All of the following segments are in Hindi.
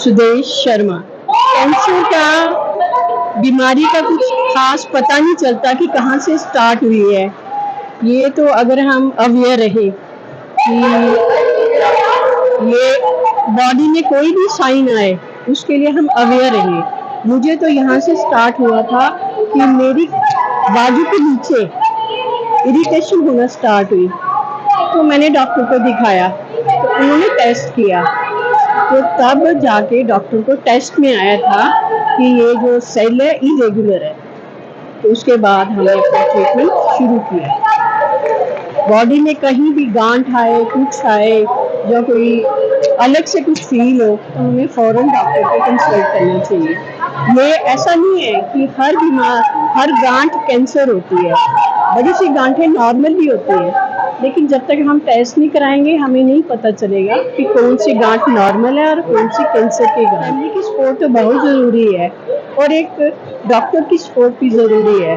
सुदेश शर्मा। कैंसर का बीमारी का कुछ खास पता नहीं चलता कि कहाँ से स्टार्ट हुई है। ये तो अगर हम अवेयर रहे कि ये बॉडी में कोई भी साइन आए उसके लिए हम अवेयर रहे। मुझे तो यहाँ से स्टार्ट हुआ था कि मेरी बाजू के नीचे इरिटेशन होना स्टार्ट हुई, तो मैंने डॉक्टर को दिखाया, तो उन्होंने टेस्ट किया, तो तब जाके डॉक्टर को टेस्ट में आया था कि ये जो सेल है इरेगुलर है। तो उसके बाद हमने अपना ट्रीटमेंट शुरू किया। बॉडी में कहीं भी गांठ आए, कुछ आए, जो कोई अलग से कुछ फील हो, तो हमें फौरन डॉक्टर को कंसल्ट करना चाहिए। ये ऐसा नहीं है कि हर गांठ कैंसर होती है। बड़ी सी गांठें नॉर्मल भी होती है, लेकिन जब तक हम टेस्ट नहीं कराएंगे हमें नहीं पता चलेगा कि कौन सी गांठ नॉर्मल है और कौन सी कैंसर की गांठ। फैमिली की सपोर्ट तो बहुत ज़रूरी है और एक डॉक्टर की सपोर्ट भी ज़रूरी है।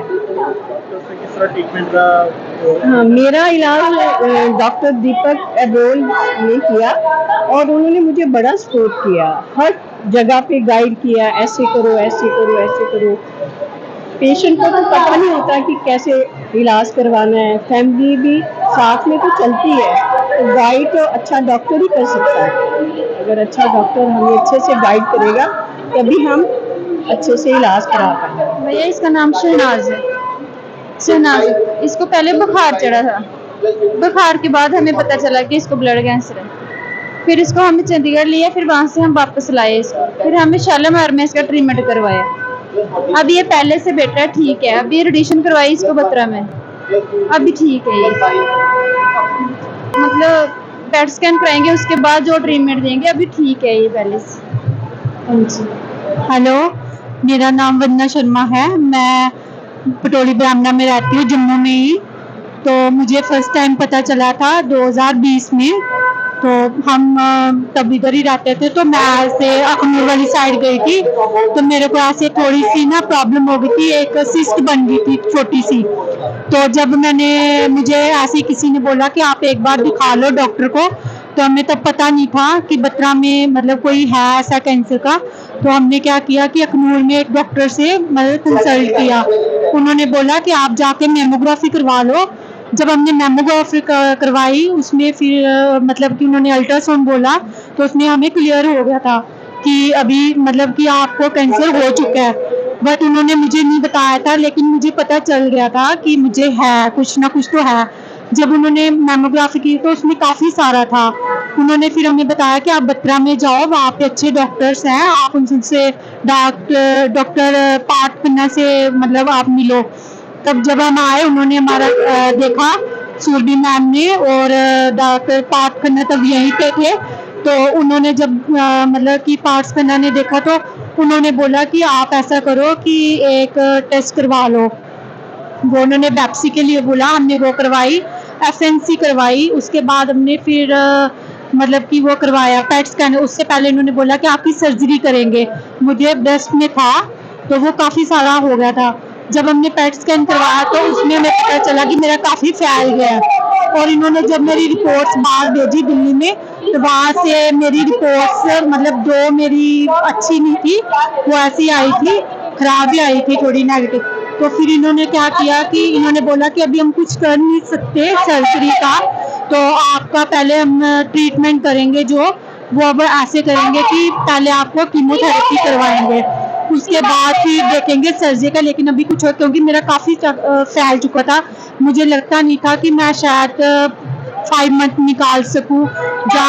हाँ, मेरा इलाज डॉक्टर दीपक एब्रोल ने किया और उन्होंने मुझे बड़ा सपोर्ट किया, हर जगह पे गाइड किया, ऐसे करो, ऐसे करो, ऐसे करो। पेशेंट को तो पता नहीं होता कि कैसे इलाज करवाना है, फैमिली भी साथ में तो चलती है, तो गाइड तो अच्छा डॉक्टर ही कर सकता है। अगर अच्छा डॉक्टर हमें अच्छे से गाइड करेगा तभी हम अच्छे से इलाज करा पाएंगे। भैया इसका नाम शहनाज है। शहनाज, इसको पहले बुखार चढ़ा था। बुखार के बाद हमें पता चला कि इसको ब्लड कैंसर है। फिर इसको हमने चंडीगढ़ लिया, फिर वहां से हम वापस लाए इसको, फिर हमें शालामार में इसका ट्रीटमेंट करवाया। अब ये पहले से बेटर है, ठीक है। अभी रेडिएशन करवाई इसको बत्रा में, अभी ठीक है ये। मतलब पेट स्कैन कराएंगे, उसके बाद जो ट्रीटमेंट देंगे, अभी ठीक है ये पहले से। हेलो, मेरा नाम वंदना शर्मा है। मैं पटोली ब्राह्मणा में रहती हूँ, जम्मू में ही। तो मुझे फर्स्ट टाइम पता चला था 2020 में। तो हम तब इधर ही रहते थे, तो मैं ऐसे अखनूर वाली साइड गई थी, तो मेरे को ऐसे थोड़ी सी ना प्रॉब्लम हो गई थी, एक सिस्ट बन गई थी छोटी सी। तो जब मुझे ऐसे किसी ने बोला कि आप एक बार दिखा लो डॉक्टर को, तो हमें तब पता नहीं था कि बत्रा में मतलब कोई है ऐसा कैंसर का। तो हमने क्या किया कि अखनूर में एक डॉक्टर से मतलब कंसल्ट किया। उन्होंने बोला कि आप जाके मेमोग्राफी करवा लो। जब हमने मेमोग्राफी करवाई, उसमें फिर मतलब कि उन्होंने अल्ट्रासाउंड बोला, तो उसमें हमें क्लियर हो गया था कि अभी मतलब कि आपको कैंसर हो चुका है। बट उन्होंने मुझे नहीं बताया था, लेकिन मुझे पता चल गया था कि मुझे है, कुछ ना कुछ तो है। जब उन्होंने मेमोग्राफी की तो उसमें काफ़ी सारा था। उन्होंने फिर हमें बताया कि आप बत्रा में जाओ, वहाँ पे अच्छे डॉक्टर्स हैं, आप उनसे डॉक्टर पार्थ खन्ना से मतलब आप मिलो। तब जब हम आए, उन्होंने हमारा देखा, सूरबी मैम ने, और डॉक्टर पार्थ खन्ना तब यहीं पे थे। तो उन्होंने जब मतलब कि पार्थ खन्ना ने देखा, तो उन्होंने बोला कि आप ऐसा करो कि एक टेस्ट करवा लो। वो उन्होंने बैप्सी के लिए बोला, हमने वो करवाई, एफएनसी करवाई। उसके बाद हमने फिर मतलब कि वो करवाया पेट स्कैन। उससे पहले उन्होंने बोला कि आपकी सर्जरी करेंगे। मुझे ब्रेस्ट में था, तो वो काफ़ी सारा हो गया था। जब हमने पेट स्कैन करवाया तो उसमें हमें पता चला कि मेरा काफ़ी फैल गया। और इन्होंने जब मेरी रिपोर्ट्स बाहर भेजी दिल्ली में, तो वहाँ से मेरी रिपोर्ट्स मतलब जो मेरी अच्छी नहीं थी, वो ऐसी आई थी, खराब ही आई थी, थोड़ी नेगेटिव। तो फिर इन्होंने क्या किया कि इन्होंने बोला कि अभी हम कुछ कर नहीं सकते सर्जरी का, तो आपका पहले हम ट्रीटमेंट करेंगे, जो वो अब ऐसे करेंगे कि पहले आपको कीमोथेरेपी करवाएंगे, उसके बाद फिर देखेंगे सर्जरी का। लेकिन अभी कुछ हो, क्योंकि मेरा काफ़ी फैल चुका था, मुझे लगता नहीं था कि मैं शायद 5 मंथ निकाल सकूं या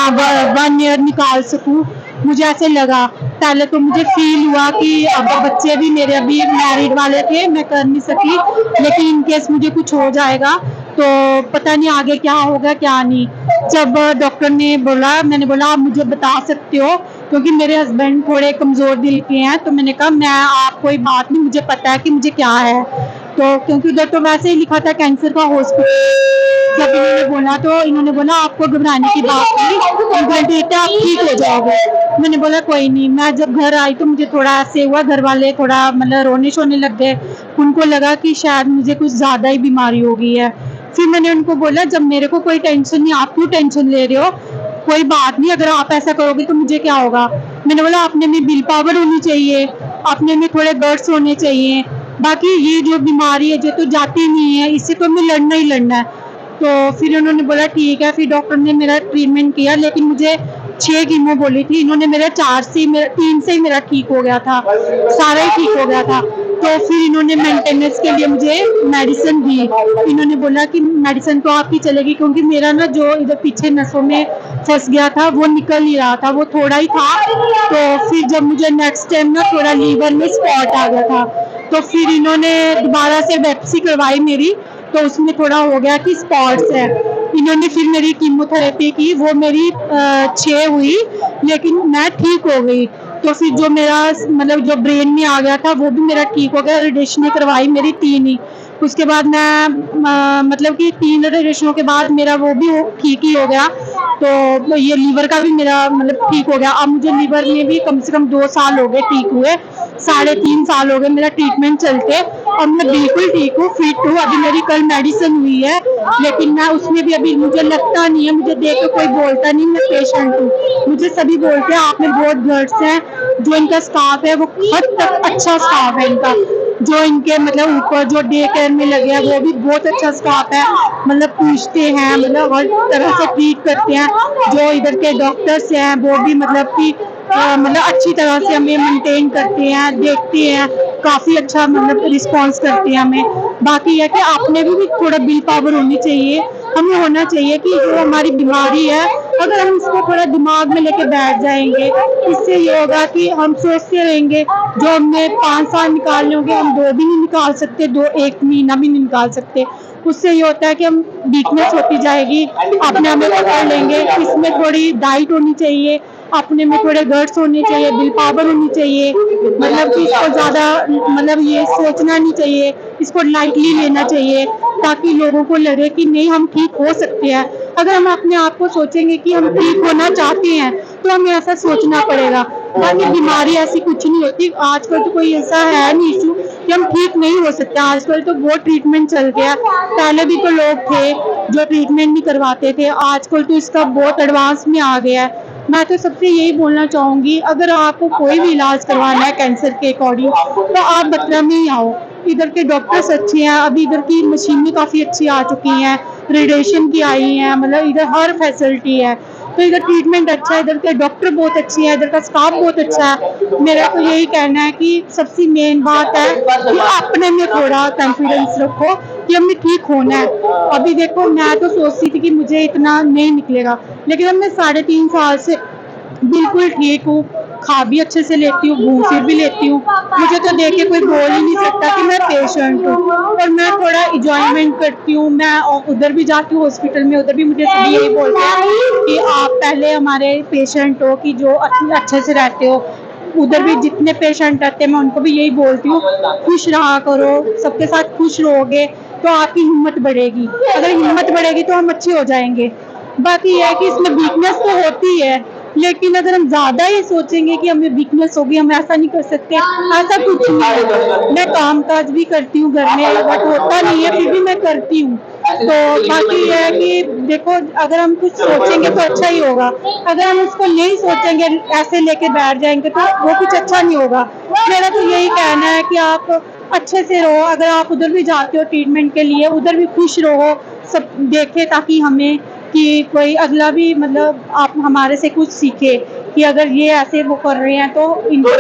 1 ईयर निकाल सकूं। मुझे ऐसे लगा, पहले तो मुझे फील हुआ कि अब बच्चे भी मेरे अभी मैरिड वाले थे, मैं कर नहीं सकी, लेकिन इन केस मुझे कुछ हो जाएगा तो पता नहीं आगे क्या होगा क्या नहीं। जब डॉक्टर ने बोला, मैंने बोला आप मुझे बता सकते हो, क्योंकि मेरे हस्बैंड थोड़े कमज़ोर दिल के हैं। तो मैंने कहा मैं आप कोई बात नहीं, मुझे पता है कि मुझे क्या है। तो क्योंकि उधर तो वैसे ही लिखा था कैंसर का हॉस्पिटल। जब इन्होंने बोला तो इन्होंने बोला आपको घबराने की बात नहीं, आप ठीक हो जाओगे। मैंने बोला कोई नहीं। मैं जब घर आई तो मुझे थोड़ा ऐसे हुआ, घर वाले थोड़ा मतलब रोने शोने लग गए। उनको लगा कि शायद मुझे कुछ ज़्यादा ही बीमारी हो गई है। फिर मैंने उनको बोला जब मेरे को कोई टेंशन नहीं, आप क्यों टेंशन ले रहे हो, कोई बात नहीं, अगर आप ऐसा करोगे तो मुझे क्या होगा। मैंने बोला अपने में विल पावर होनी चाहिए, अपने में थोड़े गट्स होने चाहिए, बाकी ये जो बीमारी है जो तो जाती नहीं है, इससे तो हमें लड़ना ही लड़ना है। तो फिर उन्होंने बोला ठीक है, फिर डॉक्टर ने मेरा ट्रीटमेंट किया, लेकिन मुझे 6 कीमो बोली थी, इन्होंने मेरा 3 से ही मेरा ठीक हो गया था, सारा ही ठीक हो गया था। तो फिर इन्होंने मेंटेनेंस के लिए मुझे मेडिसिन दी, इन्होंने बोला कि मेडिसिन तो आपकी चलेगी, क्योंकि मेरा ना जो इधर पीछे नसों में फंस गया था वो निकल नहीं रहा था, वो थोड़ा ही था। तो फिर जब मुझे नेक्स्ट टाइम ना थोड़ा लीवर में स्पॉट आ गया था, तो फिर इन्होंने दोबारा से बिopसी करवाई मेरी, तो उसमें थोड़ा हो गया कि स्पॉट्स है। इन्होंने फिर मेरी कीमोथेरेपी की, वो मेरी 6 हुई, लेकिन मैं ठीक हो गई। तो फिर जो मेरा मतलब जो ब्रेन में आ गया था वो भी मेरा ठीक हो गया, रेडिएशन करवाई मेरी 3 ही। उसके बाद मैं मतलब कि 3 रेडिएशनों के बाद मेरा वो भी ठीक ही हो गया। तो ये लीवर का भी मेरा मतलब ठीक हो गया। अब मुझे लीवर में भी कम से कम 2 साल हो गए ठीक हुए, 3.5 साल हो गए मेरा ट्रीटमेंट चलते। अब मैं बिल्कुल ठीक हूँ, फिट हूँ। अभी मेरी कल मेडिसिन हुई है, लेकिन मैं उसमें भी अभी मुझे लगता नहीं है, मुझे देख के कोई बोलता नहीं मैं पेशेंट हूँ। मुझे सभी बोलते हैं आप में बहुत गट्स हैं। जो इनका स्टाफ है वो हद तक अच्छा स्टाफ है इनका, जो इनके मतलब ऊपर जो डे केयर में लगे हैं वो भी बहुत अच्छा स्टाफ है, मतलब पूछते हैं, मतलब हर तरह से ट्रीट करते हैं। जो इधर के डॉक्टर्स हैं वो भी मतलब कि मतलब अच्छी तरह से हमें मेंटेन करते हैं, देखते हैं, काफ़ी अच्छा मतलब रिस्पॉन्स करते हैं हमें। बाकी यह कि आपने भी थोड़ा विल पावर होनी चाहिए, हमें होना चाहिए कि जो हमारी बीमारी है अगर हम इसको थोड़ा दिमाग में लेके बैठ जाएंगे, इससे ये होगा कि हम सोचते रहेंगे जो हमने 5 साल निकालने होंगे हम 2 भी नहीं निकाल सकते, 1 महीना भी नहीं निकाल सकते। उससे ये होता है कि हम वीकनेस होती जाएगी, अपने हमें पकड़ लेंगे। इसमें थोड़ी डाइट होनी चाहिए, अपने में थोड़े गट्स होने चाहिए, विल पावर होनी चाहिए, मतलब कि इसको ज़्यादा मतलब ये सोचना नहीं चाहिए, इसको लाइटली लेना चाहिए, ताकि लोगों को लगे कि नहीं हम ठीक हो सकते हैं। अगर हम अपने आप को सोचेंगे कि हम ठीक होना चाहते हैं तो हमें ऐसा सोचना पड़ेगा। बाकी बीमारी ऐसी कुछ नहीं होती, आजकल तो कोई ऐसा है नहीं इशू कि हम ठीक नहीं हो सकते। आजकल तो बहुत ट्रीटमेंट चल गया, पहले भी तो लोग थे जो ट्रीटमेंट नहीं करवाते थे, आजकल तो इसका बहुत एडवांस में आ गया है। मैं तो सबसे यही बोलना चाहूँगी, अगर आपको कोई भी इलाज करवाना है कैंसर के अकॉर्डिंग तो आप बत्रा में ही आओ, इधर के डॉक्टर्स अच्छे हैं, अभी इधर की मशीनें काफ़ी अच्छी आ चुकी हैं, रेडिएशन की आई हैं, मतलब इधर हर फैसिलिटी है, तो इधर ट्रीटमेंट अच्छा है, इधर के डॉक्टर बहुत अच्छे हैं, इधर का स्टाफ बहुत अच्छा है। मेरा तो यही कहना है कि सबसे मेन बात है कि अपने में थोड़ा कॉन्फिडेंस रखो कि हमने ठीक होना है। अभी देखो मैं तो सोचती थी कि मुझे इतना नहीं निकलेगा, लेकिन अब मैं 3.5 साल से बिल्कुल ठीक हूँ, खा भी अच्छे से लेती हूँ, घूम फिर भी लेती हूँ। मुझे तो देख के कोई बोल ही नहीं सकता कि मैं पेशेंट हूँ, और मैं थोड़ा इंजॉयमेंट करती हूँ। मैं उधर भी जाती हूँ हॉस्पिटल में, उधर भी मुझे सभी यही बोलते हैं कि आप पहले हमारे पेशेंट हो, कि जो अच्छे से रहते हो। उधर भी जितने पेशेंट रहते हैं मैं उनको भी यही बोलती हूँ खुश रहा करो, सबके साथ खुश रहोगे तो आपकी हिम्मत बढ़ेगी, अगर हिम्मत बढ़ेगी तो हम अच्छे हो जाएंगे। बाकी यह है कि इसमें वीकनेस तो होती है, लेकिन अगर हम ज्यादा ही सोचेंगे कि हमें वीकनेस होगी, हम ऐसा नहीं कर सकते, ऐसा कुछ नहीं है। मैं काम काज भी करती हूँ घर में, बट होता नहीं है फिर भी मैं करती हूँ। तो बाकी यह है कि देखो अगर हम कुछ सोचेंगे तो अच्छा ही होगा, अगर हम उसको नहीं सोचेंगे ऐसे लेके बैठ जाएंगे तो वो कुछ अच्छा नहीं होगा। मेरा तो यही कहना है कि आप अच्छे से रहो, अगर आप उधर भी जाते हो ट्रीटमेंट के लिए उधर भी खुश रहो, सब देखे ताकि हमें कि कोई अगला भी मतलब आप हमारे से कुछ सीखे कि अगर ये ऐसे वो कर रहे हैं तो इनको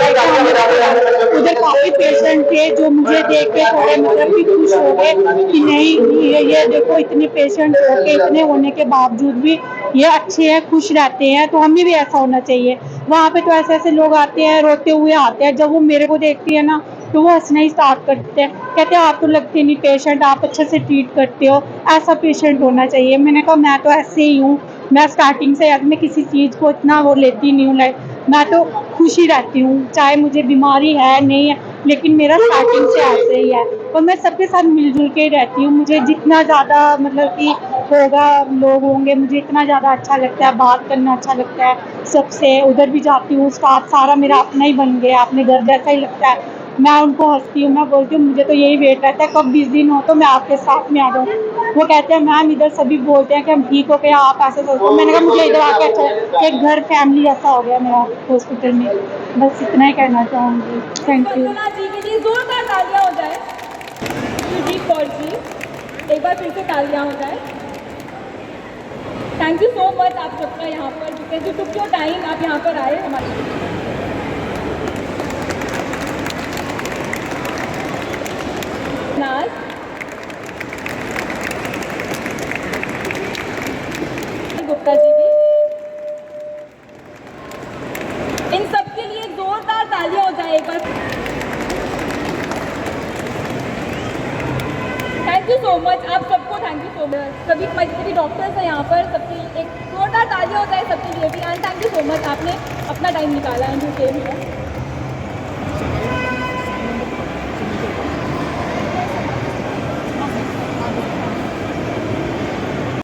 उधर काफ़ी पेशेंट थे जो मुझे देख के थोड़े मतलब कि खुश हो गए कि नहीं ये देखो इतने पेशेंट होके इतने होने के बावजूद भी ये अच्छे हैं, खुश रहते हैं, तो हमें भी ऐसा होना चाहिए। वहाँ पे तो ऐसे ऐसे लोग आते हैं रोते हुए आते हैं, जब वो मेरे को देखती है ना तो वो हंसना ही स्टार्ट करते हैं, कहते हैं आप तो लगते नहीं पेशेंट, आप अच्छे से ट्रीट करते हो, ऐसा पेशेंट होना चाहिए। मैंने कहा मैं तो ऐसे ही हूँ, मैं स्टार्टिंग से मैं किसी चीज़ को इतना वो लेती नहीं हूँ, लाइक मैं तो खुश ही रहती हूँ, चाहे मुझे बीमारी है नहीं है, लेकिन मेरा स्टार्टिंग से ऐसे ही है। और मैं सबके साथ मिलजुल के रहती हूँ, मुझे जितना ज़्यादा मतलब कि होगा लोग होंगे मुझे इतना ज़्यादा अच्छा लगता है, बात करना अच्छा लगता है सबसे। उधर भी जाती हूँ स्टाफ सारा मेरा अपना ही बन गया, अपने घर जैसा ही लगता है। मैं उनको हंसती हूँ, मैं बोलती हूँ मुझे तो यही वेट रहता है कब 20 दिन हो तो मैं आपके साथ में आ जाऊँ। वो कहते हैं मैम इधर सभी बोलते हैं कि हम ठीक हो गए, आप ऐसे सोचते हो। मैंने कहा मुझे इधर आके अच्छा है, एक घर फैमिली ऐसा हो गया मेरा हॉस्पिटल में। बस इतना ही कहना चाहूँगी। Thank you. वंदना जी के लिए जोरदार तालियां हो जाए। सुजीत कौर जी, एक बार फिर से तालियां हो जाए। थैंक यू सो मच आप सबका यहाँ पर, because you took your time, आप यहाँ पर आए हमारे। नाज, गुप्ता जी भी, इन सब के लिए जोरदार तालियां हो जाए एक बार। थैंक यू सो मच आप सबको, थैंक यू सो मच। सभी जितने डॉक्टर्स हैं यहाँ पर, सबकी एक जोरदार तालियां हो जाए सबके लिए भी। And thank you so much, आपने अपना टाइम निकाला एंड यू केम हियर।